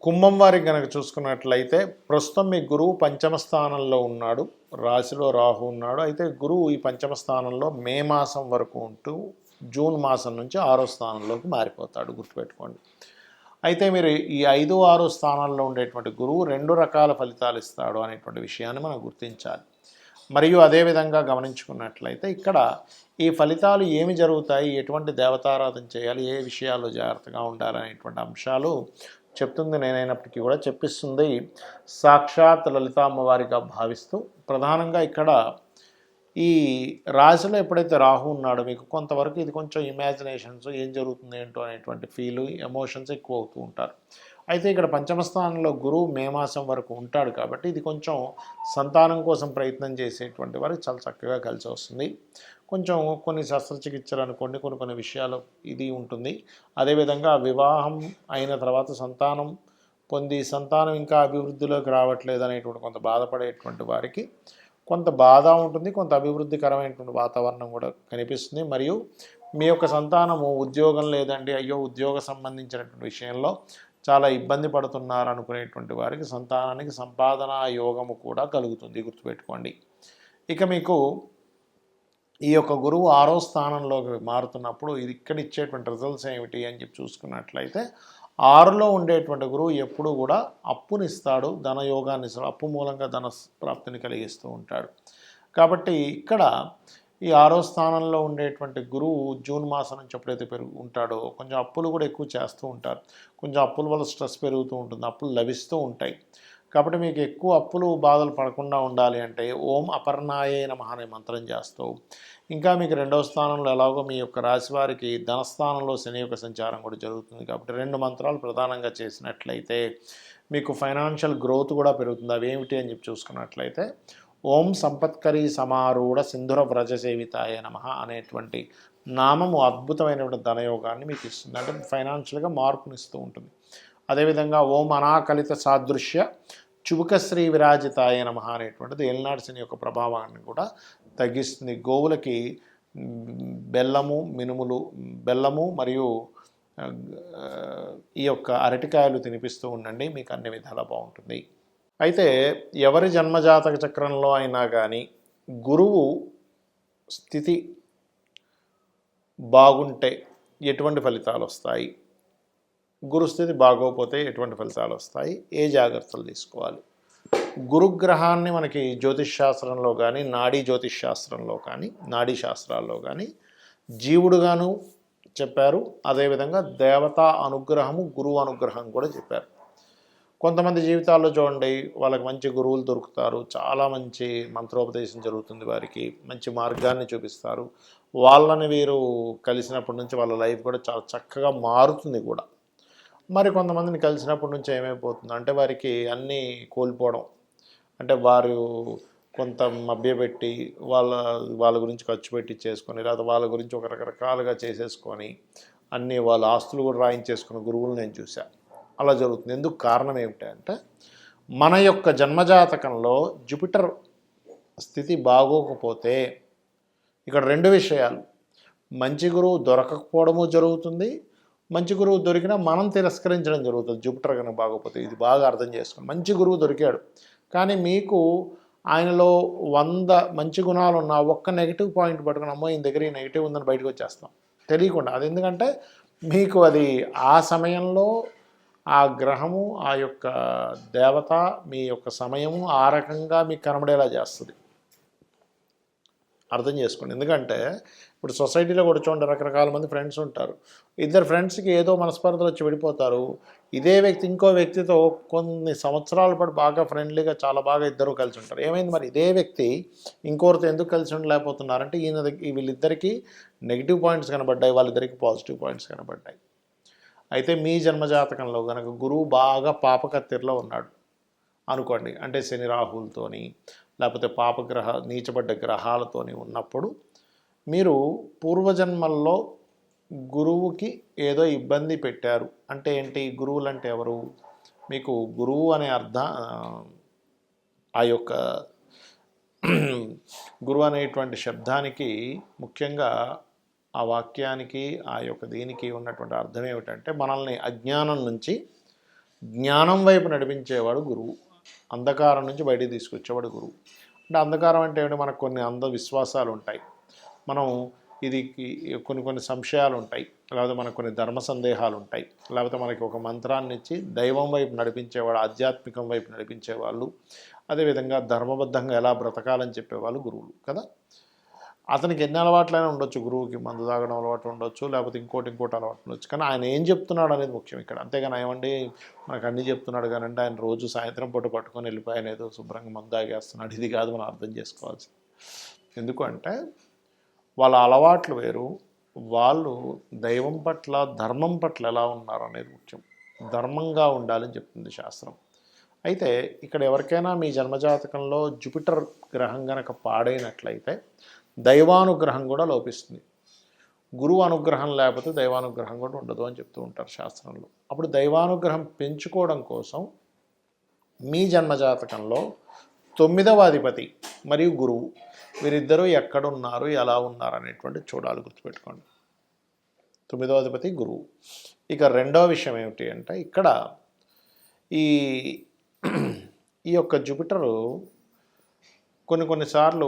కుంభం వారికి కనుక చూసుకున్నట్లయితే ప్రస్తుతం మీ గురువు పంచమ స్థానంలో ఉన్నాడు, రాశిలో రాహు ఉన్నాడు. అయితే గురువు ఈ పంచమ స్థానంలో మే మాసం వరకు ఉంటూ జూన్ మాసం నుంచి 6వ స్థానంలోకి మారిపోతాడు, గుర్తుపెట్టుకోండి. అయితే మీరు ఈ 5, 6 స్థానాల్లో ఉండేటువంటి గురువు 2 రకాల ఫలితాలు ఇస్తాడు అనేటువంటి విషయాన్ని మనం గుర్తించాలి. మరియు అదేవిధంగా గమనించుకున్నట్లయితే ఇక్కడ ఈ ఫలితాలు ఏమి జరుగుతాయి, ఎటువంటి దేవతారాధన చేయాలి, ఏ విషయాల్లో జాగ్రత్తగా ఉండాలనేటువంటి అంశాలు చెప్తుంది నేనైనప్పటికీ కూడా చెప్పిస్తుంది సాక్షాత్ లలిత అమ్మవారిగా భావిస్తూ. ప్రధానంగా ఇక్కడ ఈ రాశిలో ఎప్పుడైతే రాహు ఉన్నాడో మీకు కొంతవరకు ఇది కొంచెం ఇమాజినేషన్స్, ఏం జరుగుతుంది ఏంటో అనేటువంటి ఫీలు, ఎమోషన్స్ ఎక్కువ అవుతూ ఉంటారు. అయితే ఇక్కడ పంచమ స్థానంలో గురువు మే మాసం వరకు ఉంటాడు కాబట్టి ఇది కొంచెం సంతానం కోసం ప్రయత్నం చేసేటువంటి వారికి చాలా చక్కగా కలిసి వస్తుంది. కొంచెం కొన్ని శస్త్రచికిత్సలు అనుకోండి, కొన్ని విషయాలు ఇది ఉంటుంది. అదేవిధంగా వివాహం అయిన తర్వాత సంతానం పొంది సంతానం ఇంకా అభివృద్ధిలోకి రావట్లేదు అనేటువంటి కొంత బాధపడేటువంటి వారికి కొంత బాధ ఉంటుంది, కొంత అభివృద్ధికరమైనటువంటి వాతావరణం కూడా కనిపిస్తుంది. మరియు మీ యొక్క సంతానము ఉద్యోగం లేదండి, అయ్యో ఉద్యోగ సంబంధించినటువంటి విషయంలో చాలా ఇబ్బంది పడుతున్నారు అనుకునేటువంటి వారికి సంతానానికి సంపాదన యోగము కూడా కలుగుతుంది, గుర్తుపెట్టుకోండి. ఇక మీకు ఈ యొక్క గురువు 6వ స్థానంలోకి మారుతున్నప్పుడు ఇది ఇక్కడ ఇచ్చేటువంటి రిజల్ట్స్ ఏమిటి అని చెప్పి చూసుకున్నట్లయితే 6లో ఉండేటువంటి గురువు ఎప్పుడు కూడా అప్పునిస్తాడు, ధనయోగాన్ని ఇస్తాడు, అప్పు మూలంగా ధన ప్రాప్తిని కలిగిస్తూ ఉంటాడు. కాబట్టి ఇక్కడ ఈ 6వ స్థానంలో ఉండేటువంటి గురువు జూన్ మాసం నుంచి ఎప్పుడైతే ఉంటాడో కొంచెం అప్పులు కూడా ఎక్కువ చేస్తూ ఉంటారు. కొంచెం అప్పుల వల్ల స్ట్రెస్ పెరుగుతూ ఉంటుంది, అప్పులు లభిస్తూ ఉంటాయి. కాబట్టి మీకు ఎక్కువ అప్పులు బాధలు పడకుండా ఉండాలి అంటే ఓం అపర్ణాయే నమః అనే మంత్రం చేస్తూ, ఇంకా మీకు 2వ స్థానంలో ఎలాగో మీ యొక్క రాశి వారికి ధనస్థానంలో శని యొక్క సంచారం కూడా జరుగుతుంది కాబట్టి 2 మంత్రాలు ప్రధానంగా చేసినట్లయితే మీకు ఫైనాన్షియల్ గ్రోత్ కూడా పెరుగుతుంది. అవి ఏమిటి అని చెప్పి చూసుకున్నట్లయితే ఓం సంపత్కరీ సమారూఢ సింధుర వ్రజ సేవితాయ నమః అనేటువంటి నామము అద్భుతమైనటువంటి ధనయోగాన్ని మీకు ఇస్తుంది, అంటే ఫైనాన్షియల్గా మార్పునిస్తూ ఉంటుంది. అదేవిధంగా ఓం అనాకలిత సాదృశ్య చుబుకశ్రీ విరాజితాయ నమః అనేటువంటిది ఏలినాటి శని యొక్క ప్రభావాన్ని కూడా తగ్గిస్తుంది. గోవులకి బెల్లము మరియు ఈ యొక్క అరటికాయలు తినిపిస్తూ ఉండండి, మీకు అన్ని విధాలా బాగుంటుంది. అయితే ఎవరి జన్మజాతక చక్రంలో అయినా కానీ గురువు స్థితి బాగుంటే ఎటువంటి ఫలితాలు వస్తాయి, గురుస్థితి బాగోకపోతే ఎటువంటి ఫలితాలు వస్తాయి, ఏ జాగ్రత్తలు తీసుకోవాలి. గురుగ్రహాన్ని మనకి జ్యోతిష్ శాస్త్రంలో కానీ నాడీ జ్యోతిష్ శాస్త్రంలో కానీ నాడీ శాస్త్రాల్లో కానీ జీవుడుగాను చెప్పారు. అదేవిధంగా దేవతా అనుగ్రహము గురువు అనుగ్రహం కూడా చెప్పారు. కొంతమంది జీవితాల్లో చూడండి, వాళ్ళకి మంచి గురువులు దొరుకుతారు, చాలా మంచి మంత్రోపదేశం జరుగుతుంది, వారికి మంచి మార్గాన్ని చూపిస్తారు. వాళ్ళని వీరు కలిసినప్పటి నుంచి వాళ్ళ లైఫ్ కూడా చాలా చక్కగా మారుతుంది కూడా. మరి కొంతమందిని కలిసినప్పటి నుంచి ఏమైపోతుంది అంటే వారికి అన్నీ కోల్పోవడం, అంటే వారు కొంత మభ్యపెట్టి వాళ్ళ గురించి ఖర్చు పెట్టి చేసుకొని, లేదా వాళ్ళ గురించి ఒక రకరకాలుగా చేసేసుకొని అన్నీ వాళ్ళ ఆస్తులు కూడా రాయించేసుకున్న గురువులు నేను చూశాను. అలా జరుగుతుంది. ఎందుకు కారణం ఏమిటంటే మన యొక్క జన్మజాతకంలో జూపిటర్ స్థితి బాగోకపోతే ఇక్కడ 2 విషయాలు, మంచి గురువు దొరకకపోవడము జరుగుతుంది, మంచి గురువు దొరికినా మనం తిరస్కరించడం జరుగుతుంది. జూపిటర్ కనుక బాగోపోతే ఇది బాగా అర్థం చేసుకోండి. మంచి గురువు దొరికాడు కానీ మీకు ఆయనలో 100 మంచి గుణాలు ఉన్న ఒక్క నెగిటివ్ పాయింట్ పట్టుకుని అమ్మో ఈయన దగ్గర ఈ నెగిటివ్ ఉందని బయటకు వచ్చేస్తాం తెలియకుండా. అది ఎందుకంటే మీకు అది ఆ సమయంలో ఆ గ్రహము, ఆ యొక్క దేవత, మీ యొక్క సమయము ఆ రకంగా మీకు కనబడేలా చేస్తుంది. అర్థం చేసుకోండి. ఎందుకంటే ఇప్పుడు సొసైటీలో కూడా చూడండి, రకరకాల మంది ఫ్రెండ్స్ ఉంటారు. ఇద్దరు ఫ్రెండ్స్కి ఏదో మనస్పర్ధలు వచ్చి విడిపోతారు. ఇదే వ్యక్తి ఇంకో వ్యక్తితో కొన్ని సంవత్సరాల పాటు బాగా ఫ్రెండ్లీగా చాలా బాగా ఇద్దరు కలిసి ఉంటారు. ఏమైంది మరి ఇదే వ్యక్తి ఇంకోరితో ఎందుకు కలిసి ఉండలేకపోతున్నారంటే వీళ్ళిద్దరికీ నెగిటివ్ పాయింట్స్ కనబడ్డాయి, వాళ్ళిద్దరికీ పాజిటివ్ పాయింట్స్ కనబడ్డాయి. అయితే మీ జన్మజాతకంలో కనుక గురువు బాగా పాపకత్తిరిలో ఉన్నాడు అనుకోండి, అంటే శని రాహులతోని లేకపోతే పాపగ్రహ నీచబడ్డ గ్రహాలతోని ఉన్నప్పుడు మీరు పూర్వజన్మల్లో గురువుకి ఏదో ఇబ్బంది పెట్టారు. అంటే ఏంటి, గురువులు అంటే ఎవరు, మీకు గురువు అనే ఆ యొక్క గురువు అనేటువంటి శబ్దానికి ముఖ్యంగా ఆ వాక్యానికి ఆ యొక్క దీనికి ఉన్నటువంటి అర్థం ఏమిటంటే మనల్ని అజ్ఞానం నుంచి జ్ఞానం వైపు నడిపించేవాడు గురువు. అంధకారం నుంచి బయటికి తీసుకొచ్చేవాడు గురువు. అంటే అంధకారం అంటే ఏమిటి? మనకు కొన్ని అంధవిశ్వాసాలు ఉంటాయి, మనం ఇది కొన్ని సంశయాలు ఉంటాయి, లేకపోతే మనకు కొన్ని ధర్మ సందేహాలు ఉంటాయి, లేకపోతే మనకి ఒక మంత్రాన్ని ఇచ్చి దైవం వైపు నడిపించేవాడు, ఆధ్యాత్మికం వైపు నడిపించేవాళ్ళు, అదేవిధంగా ధర్మబద్ధంగా ఎలా బ్రతకాలని చెప్పేవాళ్ళు గురువులు కదా. అతనికి ఎన్ని అలవాట్లైనా ఉండొచ్చు, గురువుకి మందు తాగడం అలవాటు ఉండొచ్చు, లేకపోతే ఇంకోటి అలవాటు ఉండొచ్చు, కానీ ఆయన ఏం చెప్తున్నాడు అనేది ముఖ్యం ఇక్కడ. అంతేగాని ఏమండి మనకు అన్నీ చెప్తున్నాడు కానండి ఆయన రోజు సాయంత్రం పూట పట్టుకొని వెళ్ళిపోయాను ఏదో శుభ్రంగా మందు తాగేస్తున్నాడు, ఇది కాదు మనం అర్థం చేసుకోవాల్సింది. ఎందుకంటే వాళ్ళ అలవాట్లు వేరు, వాళ్ళు దైవం పట్ల ధర్మం పట్ల ఎలా ఉన్నారు అనేది ముఖ్యం. ధర్మంగా ఉండాలని చెప్తుంది శాస్త్రం. అయితే ఇక్కడ ఎవరికైనా మీ జన్మజాతకంలో జూపిటర్ గ్రహం గనక పాడైనట్లయితే దైవానుగ్రహం కూడా లోపిస్తుంది. గురువు అనుగ్రహం లేకపోతే దైవానుగ్రహం కూడా ఉండదు అని చెప్తూ ఉంటారు శాస్త్రంలో. అప్పుడు దైవానుగ్రహం పెంచుకోవడం కోసం మీ జన్మజాతకంలో 9వ అధిపతి మరియు గురువు వీరిద్దరూ ఎక్కడున్నారు, ఎలా ఉన్నారు అనేటువంటి చూడాలి, గుర్తుపెట్టుకోండి. 9వ అధిపతి గురువు. ఇక రెండవ విషయం ఏమిటి అంటే ఇక్కడ ఈ యొక్క జూపిటరు కొన్నిసార్లు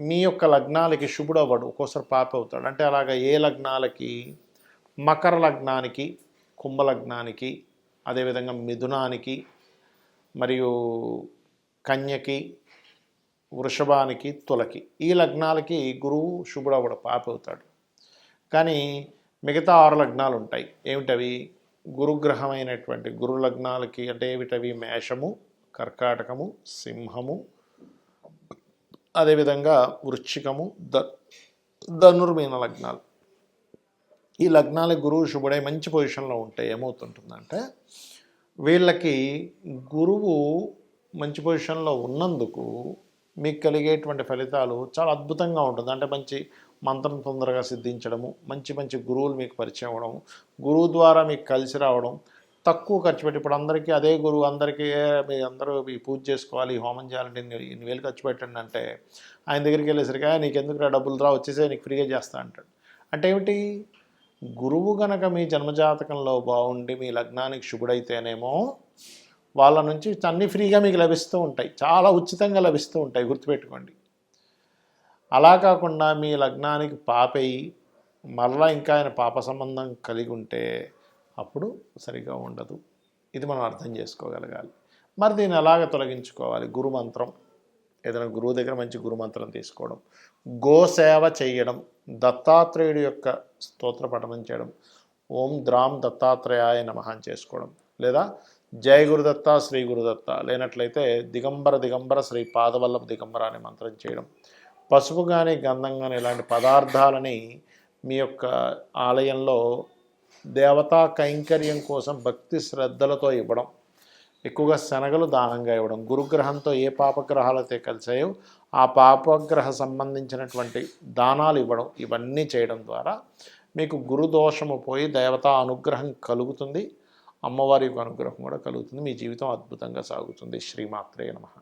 మీ యొక్క లగ్నాలకి శుభుడు అవ్వడు, ఒక్కోసారి పాప అవుతాడు. అంటే అలాగ ఏ లగ్నాలకి? మకర లగ్నానికి, కుంభ లగ్నానికి, అదేవిధంగా మిథునానికి, మరియు కన్యకి, వృషభానికి, తులకి, ఈ లగ్నాలకి గురువు శుభుడు అవ్వడు, పాప అవుతాడు. కానీ మిగతా 6 లగ్నాలు ఉంటాయి. ఏమిటవి? గురుగ్రహమైనటువంటి గురు లగ్నాలకి అంటే ఏమిటవి? మేషము, కర్కాటకము, సింహము, అదేవిధంగా వృశ్చికము, ధనుర్మీన లగ్నాలు. ఈ లగ్నాలకు గురువు శుభుడై మంచి పొజిషన్లో ఉంటే ఏమవుతుంటుందంటే వీళ్ళకి గురువు మంచి పొజిషన్లో ఉన్నందుకు మీకు కలిగేటువంటి ఫలితాలు చాలా అద్భుతంగా ఉంటుంది. అంటే మంచి మంత్రం తొందరగా సిద్ధించడము, మంచి గురువులు మీకు పరిచయం అవ్వడం, గురువు ద్వారా మీకు కలిసి రావడం, తక్కువ ఖర్చు పెట్టి. ఇప్పుడు అందరికీ అదే గురువు అందరికీ మీ అందరూ ఈ పూజ చేసుకోవాలి, హోమం చేయాలంటే ఇన్ని వేలు ఖర్చు పెట్టండి అంటే ఆయన దగ్గరికి వెళ్ళేసరికి నీకు ఎందుకు డబ్బులు రా, వచ్చేసే నీకు ఫ్రీగా చేస్తా అంటాడు. అంటే ఏమిటి? గురువు గనక మీ జన్మజాతకంలో బాగుండి మీ లగ్నానికి శుభుడైతేనేమో వాళ్ళ నుంచి అన్నీ ఫ్రీగా మీకు లభిస్తూ ఉంటాయి, చాలా ఉచితంగా లభిస్తూ ఉంటాయి, గుర్తుపెట్టుకోండి. అలా కాకుండా మీ లగ్నానికి పాపయి మరలా ఇంకా ఆయన పాప సంబంధం కలిగి ఉంటే అప్పుడు సరిగా ఉండదు. ఇది మనం అర్థం చేసుకోగలగాలి. మరి దీన్ని ఎలాగ తొలగించుకోవాలి? గురుమంత్రం, ఏదైనా గురువు దగ్గర మంచి గురుమంత్రం తీసుకోవడం, గోసేవ చేయడం, దత్తాత్రేయుడి యొక్క స్తోత్ర పఠనం చేయడం, ఓం ద్రాం దత్తాత్రేయాయ నమః అని చేసుకోవడం, లేదా జయ గురుదత్త శ్రీ గురుదత్త, లేనట్లయితే దిగంబర శ్రీ పాదవల్లభ దిగంబర అనే మంత్రం చేయడం, పసుపు కానీ గంధం కానీ ఇలాంటి పదార్థాలని మీ యొక్క ఆలయంలో దేవతా కైంకర్యం కోసం భక్తి శ్రద్ధలతో ఇవ్వడం, ఎక్కువగా శనగలు దానంగా ఇవ్వడం, గురుగ్రహంతో ఏ పాపగ్రహాలైతే కలిసాయో ఆ పాపగ్రహ సంబంధించినటువంటి దానాలు ఇవ్వడం, ఇవన్నీ చేయడం ద్వారా మీకు గురుదోషము పోయి దేవతా అనుగ్రహం కలుగుతుంది, అమ్మవారి యొక్క అనుగ్రహం కూడా కలుగుతుంది, మీ జీవితం అద్భుతంగా సాగుతుంది. శ్రీమాత్రే నమః.